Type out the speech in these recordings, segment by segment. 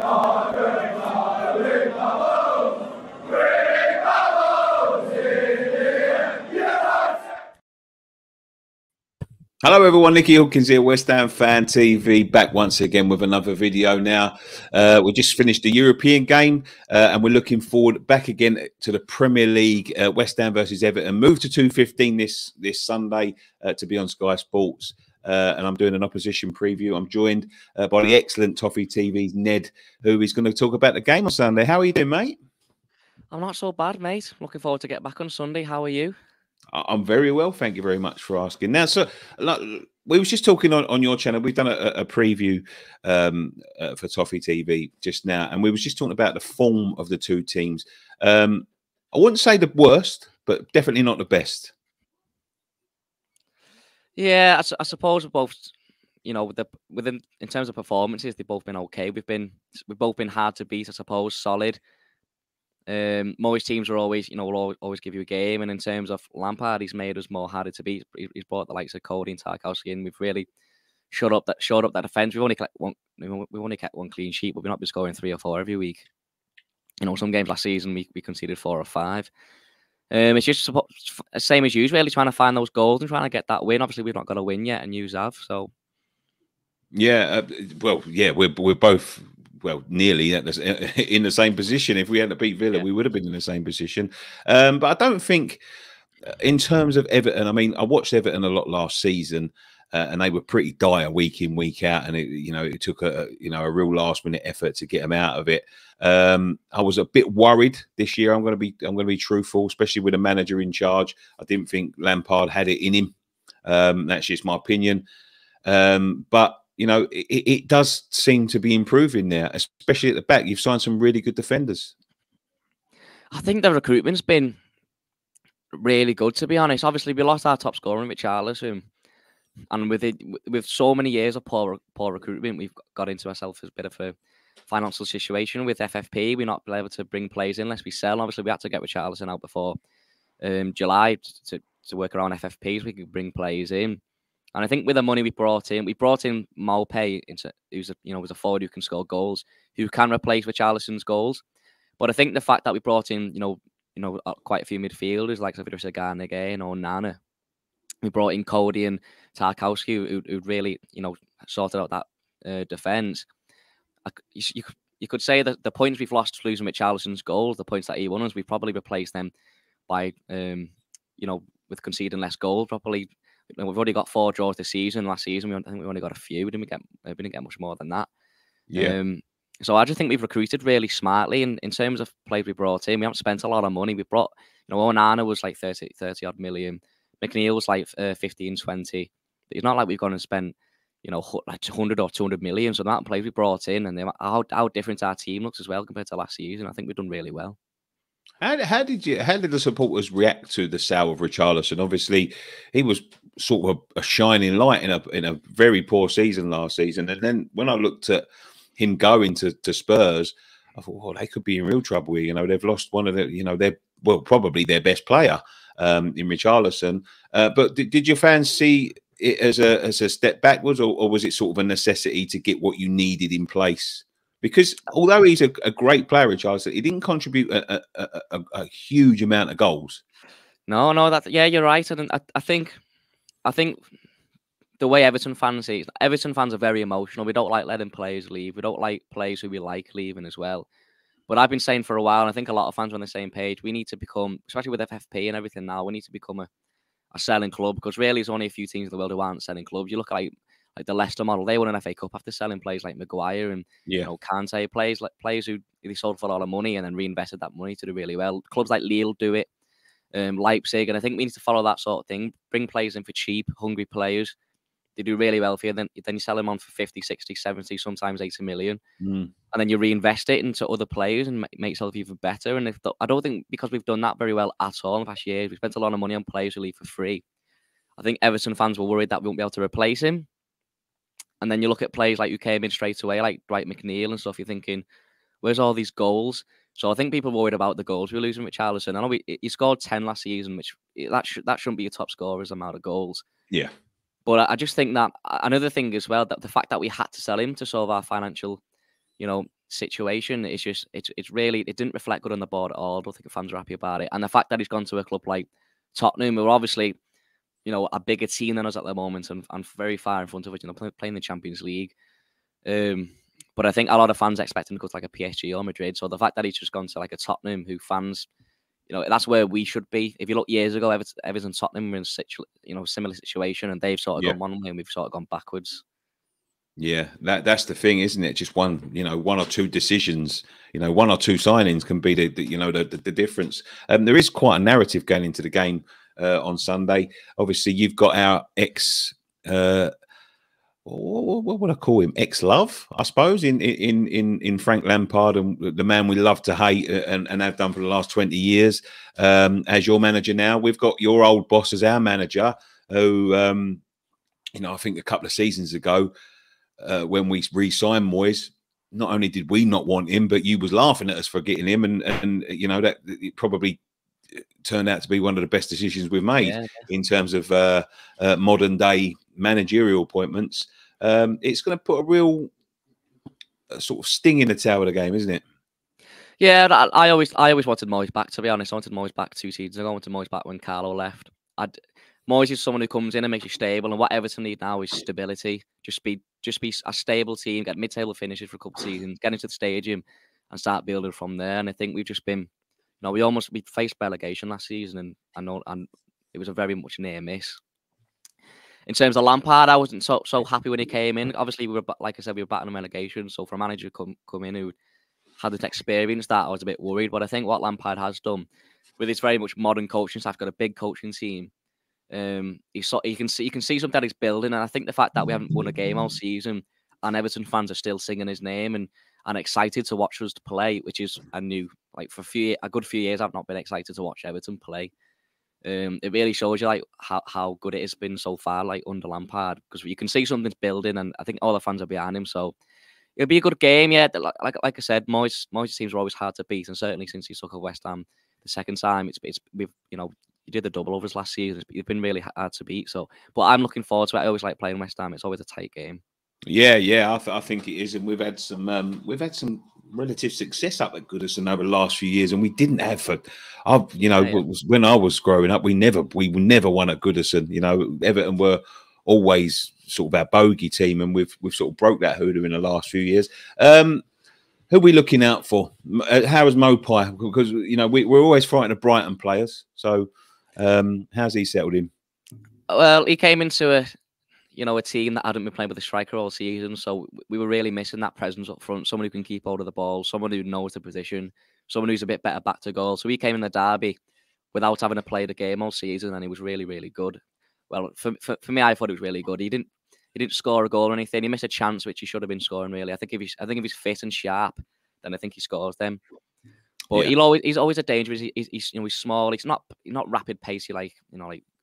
Hello everyone, Nicky Hawkins here, West Ham Fan TV, back once again with another video now. We just finished the European game and we're looking forward back again to the Premier League, West Ham versus Everton. Moved to 2:15 this Sunday to be on Sky Sports, and I'm doing an opposition preview. I'm joined by the excellent Toffee TV's Ned, who is going to talk about the game on Sunday. How are you doing, mate? I'm not so bad, mate. Looking forward to get back on Sunday. How are you? I'm very well, thank you very much for asking. Now, so we was just talking on your channel. We've done a preview for Toffee TV just now, and we was just talking about the form of the two teams. I wouldn't say the worst, but definitely not the best. Yeah, I suppose both. You know, in terms of performances, they've both been okay. We've both been hard to beat, I suppose, solid. Most teams are always, will always give you a game. And in terms of Lampard, he's made us more harder to beat. He's brought the likes of Cody and Tarkowski in. We've really shut up that defence. We've only kept one clean sheet, but we've not been scoring 3 or 4 every week. Some games last season we conceded 4 or 5. It's just the same as usual, really trying to find those goals and trying to get that win. Obviously, we've not got a win yet, and yous have. So, yeah, we're both. Well, nearly in the same position. If we hadn't beat Villa, we would have been in the same position. But I don't think, in terms of Everton, I mean, I watched Everton a lot last season, and they were pretty dire week in, week out, and it took a real last minute effort to get them out of it. I was a bit worried this year. I'm going to be truthful, especially with a manager in charge. I didn't think Lampard had it in him. That's just my opinion. But it does seem to be improving there, especially at the back. You've signed some really good defenders. I think the recruitment's been really good, to be honest. Obviously, we lost our top scorer in Richarlison, and with so many years of poor recruitment, we've got into ourselves as a bit of a financial situation with FFP. We're not able to bring players in unless we sell. Obviously, we had to get Richarlison out before July to work around FFP so we could bring players in. And I think with the money we brought in Maupay who's a forward who can score goals, who can replace Richarlison's goals. But I think the fact that we brought in, quite a few midfielders like Idrissa Gana again or Nana, we brought in Cody and Tarkowski who really, sorted out that defence. You could say that the points we've lost losing Richarlison's goals, the points that he won us, we've probably replaced them by, with conceding less goals, probably. We've already got 4 draws this season. Last season, I think we only got a few. We didn't get much more than that. Yeah. So I just think we've recruited really smartly. And in terms of players we brought in, we haven't spent a lot of money. We brought, Onana was like 30 odd million. McNeil was like 15, 20. But it's not like we've gone and spent, like 100 or 200 million. So the amount of players we brought in and how different our team looks as well compared to last season, I think we've done really well. How did the supporters react to the sale of Richarlison? Obviously, he was sort of a shining light in a very poor season last season. And then when I looked at him going to Spurs, I thought, well, they could be in real trouble here. They've lost one of probably their best player in Richarlison. But did your fans see it as a step backwards, or was it sort of a necessity to get what you needed in place? Because although he's a great player, Richarlison, he didn't contribute a huge amount of goals. No, you're right. And I think the way Everton fans see it, Everton fans are very emotional. We don't like letting players leave. We don't like players who we like leaving as well. But I've been saying for a while, and I think a lot of fans are on the same page, we need to become, especially with FFP and everything now, we need to become a selling club, because really there's only a few teams in the world who aren't selling clubs. You look at like the Leicester model, they won an FA Cup after selling players like Maguire and Kante, players who they sold for a lot of money and then reinvested that money to do really well. Clubs like Lille do it, Leipzig, and I think we need to follow that sort of thing. Bring players in for cheap, hungry players. They do really well for you. Then you sell them on for 50, 60, 70, sometimes 80 million. And then you reinvest it into other players and make yourself even better. And I don't think, because we've done that very well at all in the past years, we spent a lot of money on players who leave for free. I think Everton fans were worried that we won't be able to replace him. And then you look at players like who came in straight away, like Dwight McNeil and stuff. You're thinking, where's all these goals? So I think people are worried about the goals we're losing with Richarlison. I know he scored 10 last season, which that shouldn't be a top scorer's amount of goals. Yeah. But I just think that another thing as well, that the fact that we had to sell him to solve our financial, situation. It's just it's really, it didn't reflect good on the board at all. I don't think the fans are happy about it. And the fact that he's gone to a club like Tottenham, who are obviously, you know, a bigger team than us at the moment, and very far in front of it, you know, playing the Champions League. But I think a lot of fans expect him to go to like a PSG or Madrid. So the fact that he's just gone to like a Tottenham, who fans, you know, that's where we should be. If you look years ago, Everton, Tottenham were in similar situation, and they've sort of gone one way and we've sort of gone backwards. Yeah, that's the thing, isn't it? Just one or two decisions, one or two signings can be the difference. There is quite a narrative going into the game on Sunday. Obviously, you've got our ex. What would I call him? Ex-love, I suppose, in Frank Lampard, and the man we love to hate and have done for the last 20 years. As your manager now, we've got your old boss as our manager, who, I think a couple of seasons ago, when we re-signed Moyes, not only did we not want him, but you was laughing at us for getting him, and that it probably turned out to be one of the best decisions we've made in terms of modern day managerial appointments. It's going to put a real sort of sting in the tail of the game, isn't it? Yeah, I always wanted Moyes back, to be honest. I wanted Moyes back 2 seasons ago. I wanted Moyes back when Carlo left. Moyes is someone who comes in and makes you stable, and what Everton need now is stability. Just be a stable team, get mid-table finishes for a couple of seasons, get into the stadium and start building from there. And I think we've just been, we faced relegation last season, and it was a very much near miss. In terms of Lampard, I wasn't so happy when he came in. Obviously, like I said, we were battling relegation. So for a manager to come in who had this experience, that I was a bit worried. But I think what Lampard has done with his very much modern coaching staff, got a big coaching team. You can see something that he's building, and I think the fact that we haven't won a game all season, and Everton fans are still singing his name and excited to watch us to play, which is a good few years I've not been excited to watch Everton play. It really shows you like how good it has been so far, like under Lampard, because you can see something's building, and I think all the fans are behind him. So it'll be a good game, yeah. Like I said, Moyes teams are always hard to beat, and certainly since he took over West Ham the second time, he did the double overs last season. It's been really hard to beat. So, but I'm looking forward to it. I always like playing West Ham. It's always a tight game. Yeah. I think it is, and we've had some relative success up at Goodison over the last few years, and we didn't have when I was growing up, we never won at Goodison. Everton were always sort of our bogey team, and we've sort of broke that hoodoo in the last few years. Who are we looking out for? How is Mopai? Because we're always frightened of Brighton players. So how's he settled in? Well, he came into a team that hadn't been playing with a striker all season, so we were really missing that presence up front. Someone who can keep hold of the ball, someone who knows the position, someone who's a bit better back to goal. So he came in the derby without having to play the game all season, and he was really, really good. Well, for me, I thought he was really good. He didn't score a goal or anything. He missed a chance which he should have been scoring. Really, I think if he's fit and sharp, then I think he scores them. But he's always a danger. He's small. He's not rapid pacey like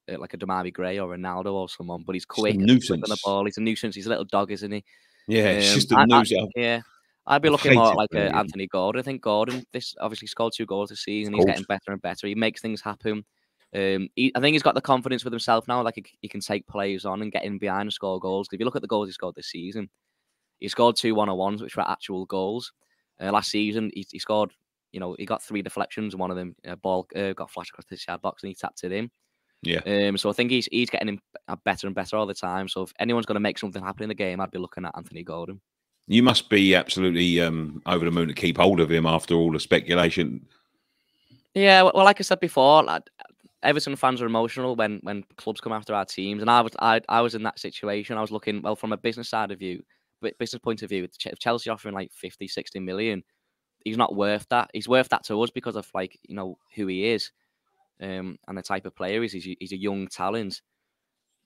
a Damari Gray or Ronaldo or someone, but he's quick. He's quick on the ball. He's a nuisance. He's a little dog, isn't he? Yeah, it's just a nuisance. I'd be looking more like Anthony Gordon. I think Gordon obviously scored 2 goals this season. He's getting better and better. He makes things happen. I think he's got the confidence with himself now. Like he can take players on and get in behind and score goals. If you look at the goals he scored this season, he scored 2 1-on-1s, which were actual goals. Last season, he scored. He got 3 deflections, and one of them ball got flashed across the yard box, and he tapped it in. Yeah. So I think he's getting him better and better all the time. So if anyone's going to make something happen in the game, I'd be looking at Anthony Gordon. You must be absolutely over the moon to keep hold of him after all the speculation. Yeah, well, like I said before, Everton fans are emotional when clubs come after our teams, and I was in that situation. I was looking, well, from a business point of view, if Chelsea offering like 50, 60 million, he's not worth that. He's worth that to us because of who he is. And the type of player he's a young talent,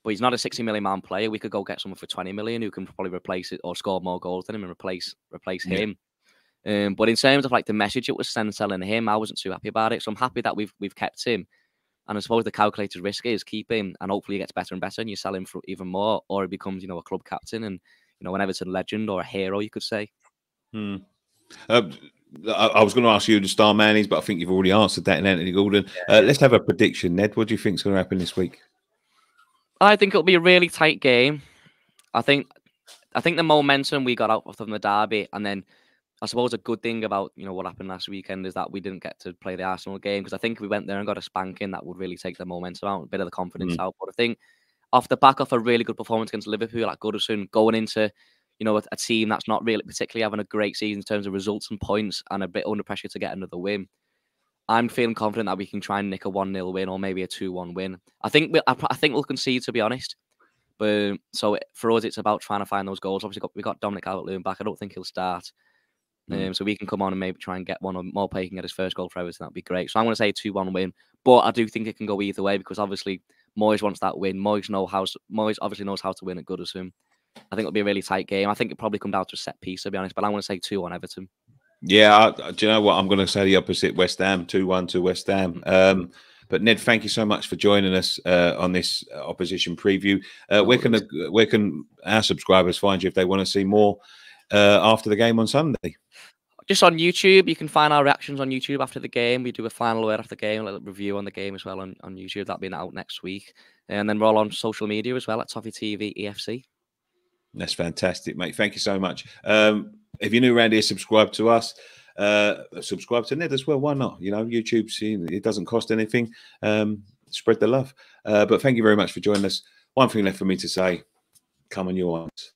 but he's not a 60 million man player. We could go get someone for 20 million who can probably replace it or score more goals than him and replace him. But in terms of the message it was selling him, I wasn't too happy about it. So I'm happy that we've kept him. And I suppose the calculated risk is keep him, and hopefully he gets better and better, and you sell him for even more, or he becomes a club captain and an Everton legend or a hero, you could say. I was going to ask you who the star man is, but I think you've already answered that in Anthony Gordon. Let's have a prediction, Ned. What do you think is going to happen this week? I think it'll be a really tight game. I think the momentum we got out from the derby, and then I suppose a good thing about what happened last weekend is that we didn't get to play the Arsenal game, because I think if we went there and got a spanking, that would really take the momentum out, a bit of the confidence out. But I think off the back of a really good performance against Liverpool at Goodison, going into a team that's not really particularly having a great season in terms of results and points, and a bit under pressure to get another win, I'm feeling confident that we can try and nick a 1-0 win or maybe a 2-1 win. I think we'll concede, to be honest. But so for us, it's about trying to find those goals. Obviously, we got Dominic Calvert-Lewin back. I don't think he'll start. So we can come on and maybe try and get one, or more play can get his first goal for Everton. That'd be great. So I'm going to say 2-1 win. But I do think it can go either way, because obviously Moyes wants that win. Moyes obviously knows how to win at Goodison. I think it'll be a really tight game. I think it'll probably come down to a set piece, to be honest. But I'm going to say 2-1 Everton. Yeah, do you know what? I'm going to say the opposite. West Ham, 2-1 to West Ham. But Ned, thank you so much for joining us on this opposition preview. Where can our subscribers find you if they want to see more after the game on Sunday? Just on YouTube. You can find our reactions on YouTube after the game. We do a final word after the game, a little review on the game as well on YouTube. That'll be out next week. And then we're all on social media as well at Toffee TV EFC. That's fantastic, mate. Thank you so much. If you're new around here, subscribe to us. Subscribe to Ned as well. Why not? YouTube, it doesn't cost anything. Spread the love. But thank you very much for joining us. One thing left for me to say, come on, your ones.